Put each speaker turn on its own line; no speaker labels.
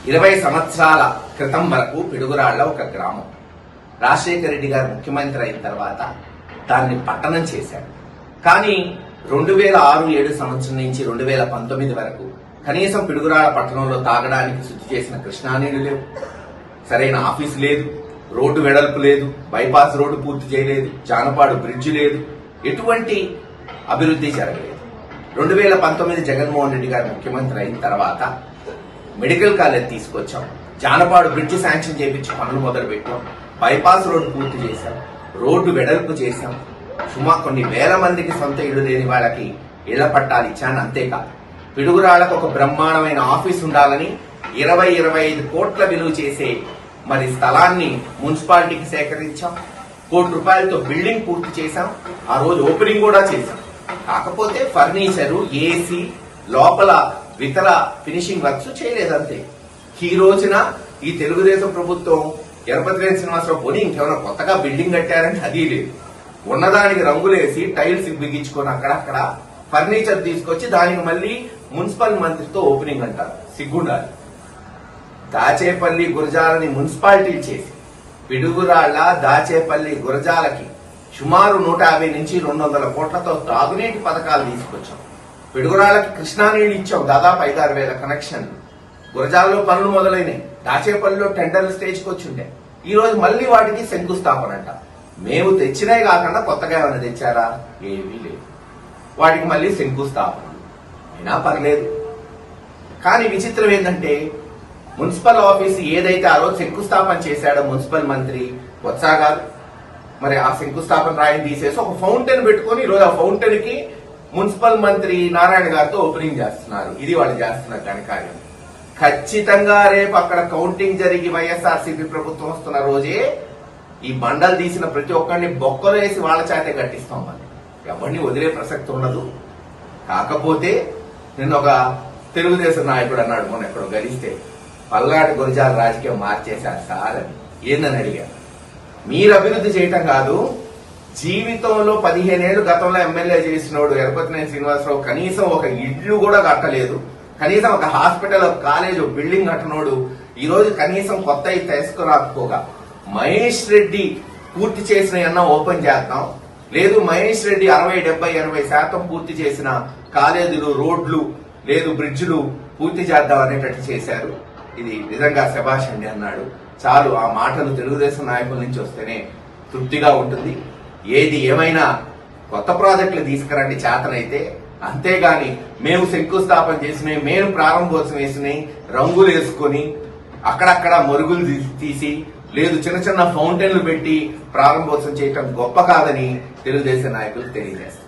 20 సంవత్సరాల క్రితం వరకు పిడుగురాళ్ల ఒక గ్రామం. రాజశేఖర రెడ్డి గారు ముఖ్యమంత్రి అయిన తర్వాత దాన్ని పట్టణం చేశారు. కానీ 2006-7 సంవత్సరం నుంచి 2019 వరకు కనీసం పిడుగురాళ్ల పట్టణంలో తాగడానికి శుద్ధి చేసిన కృష్ణానీళ్లు లేవు, సరైన ఆఫీసు లేదు, రోడ్డు వెడల్పు లేదు, బైపాస్ రోడ్డు పూర్తి చేయలేదు, జానపాడు బ్రిడ్జి లేదు, ఎటువంటి అభివృద్ధి జరగలేదు. 2019 జగన్మోహన్ రెడ్డి గారు ముఖ్యమంత్రి అయిన తర్వాత మెడికల్ కాలేజ్ తీసుకొచ్చాం, జానపాడు బ్రిడ్జి శాంక్షన్ చేయించి పనులు మొదలు పెట్టాం, బైపాస్ రోడ్డు పూర్తి చేశాం, రోడ్డు వెడల్పు చేశాం, కొన్ని వేల మందికి సొంత ఇళ్లు లేని వాళ్ళకి ఇళ్ల పట్టాలు ఇచ్చాను. అంతేకాదు పిడుగురాళ్లకు ఒక బ్రహ్మాండమైన ఆఫీస్ ఉండాలని 20-25 కోట్ల విలువ చేసే స్థలాన్ని మున్సిపాలిటీకి సేకరించాం. ₹1 కోటి బిల్డింగ్ పూర్తి చేశాం. ఆ రోజు ఓపెనింగ్ కూడా చేశాం. కాకపోతే ఫర్నిచరు, ఏసీ, లోపల ఇతర ఫినిషింగ్ వర్క్స్ చేయలేదంతే. ఈ రోజున ఈ తెలుగుదేశం ప్రభుత్వం ఎరపతినేని శ్రీనివాసరావు పోనీ ఇంకేమైనా కొత్తగా బిల్డింగ్ కట్టారంటే అది లేదు. ఉన్నదానికి రంగులేసి టైల్స్ బిగించుకొని అక్కడక్కడ ఫర్నిచర్ తీసుకొచ్చి దానికి మళ్ళీ మున్సిపల్ మంత్రితో ఓపెనింగ్ అంటారు. సిగ్గుండాలి. దాచేపల్లి గురజాలని మున్సిపాలిటీ చేసి పిడుగురాళ్ల దాచేపల్లి గురజాలకి సుమారు 150 నుంచి 200 కోట్లతో తాగునీటి పథకాలు తీసుకొచ్చాం. పిడుగురాళ్లకి కృష్ణానీళ్లు ఇచ్చాం, దాదాపు 5-6 వేల కనెక్షన్లు. గురజాలలో పనులు మొదలైనాయి. దాచేపల్లిలో టెండర్లు స్టేజ్కి వచ్చిండే. ఈ రోజు మళ్లీ వాటికి శంకుస్థాపన అంట. మేము తెచ్చినాయి కాకుండా కొత్తగా ఏమైనా తెచ్చారా? ఏమీ లేదు. వాటికి మళ్లీ శంకుస్థాపన అయినా పర్లేదు. కానీ విచిత్రం ఏంటంటే మున్సిపల్ ఆఫీసు ఏదైతే ఆ రోజు శంకుస్థాపన చేశాడో మున్సిపల్ మంత్రి బొత్స గారు, మరి ఆ శంకుస్థాపన రాయిని తీసేసి ఒక ఫౌంటైన్ పెట్టుకుని ఈరోజు ఆ ఫౌంటైన్ కి మున్సిపల్ మంత్రి నారాయణ గారితో ఓపెనింగ్ చేస్తున్నారు. ఇది వాళ్ళు చేస్తున్న ఘనకార్యం. ఖచ్చితంగా రేపు అక్కడ కౌంటింగ్ జరిగి వైఎస్ఆర్సీపీ ప్రభుత్వం వస్తున్న రోజే ఈ బండలు తీసిన ప్రతి ఒక్కరిని బొక్కలు వేసి వాళ్ళ చేతే కట్టిస్తాం. మనం ఎవరిని వదిలే ప్రసక్తి ఉండదు. కాకపోతే నిన్న ఒక తెలుగుదేశం నాయకుడు అన్నాడు, మొన్న ఎక్కడో గలిస్తే పల్నాటి గురజాల రాజకీయం మార్చేశారు సార్ అని. ఏందని అడిగారు. మీరు అభివృద్ధి చేయటం కాదు, జీవితంలో 15 ఏళ్లు గతంలో ఎమ్మెల్యే చేసినోడు ఎరపతినేని శ్రీనివాసరావు కనీసం ఒక ఇల్లు కూడా కట్టలేదు, కనీసం ఒక హాస్పిటల్, ఒక కాలేజ్, ఒక బిల్డింగ్ కట్టనోడు ఈ రోజు కనీసం కొత్త తీసుకురాకపోగా మహేష్ రెడ్డి పూర్తి చేసిన ఓపెన్ చేద్దాం, లేదు మహేష్ రెడ్డి 60-70-80% పూర్తి చేసిన కాలేజీలు, రోడ్లు, లేదు బ్రిడ్జ్లు పూర్తి చేద్దాం అనేటట్టు చేశారు. ఇది నిజంగా శభాష్ అండి అన్నాడు. చాలు, ఆ మాటలు తెలుగుదేశం నాయకుల నుంచి వస్తేనే తృప్తిగా ఉంటుంది. ఏది ఏమైనా కొత్త ప్రాజెక్టులు తీసుకురండి చేతనైతే, అంతేగాని మేము శంకుస్థాపన చేసినవి, మేము ప్రారంభోత్సవం వేసినవి రంగులు వేసుకొని అక్కడక్కడ మరుగులు తీసి, లేదు చిన్న చిన్న ఫౌంటైన్లు పెట్టి ప్రారంభోత్సవం చేయటం గొప్ప కాదని తెలుగుదేశం నాయకులు తెలియజేస్తారు.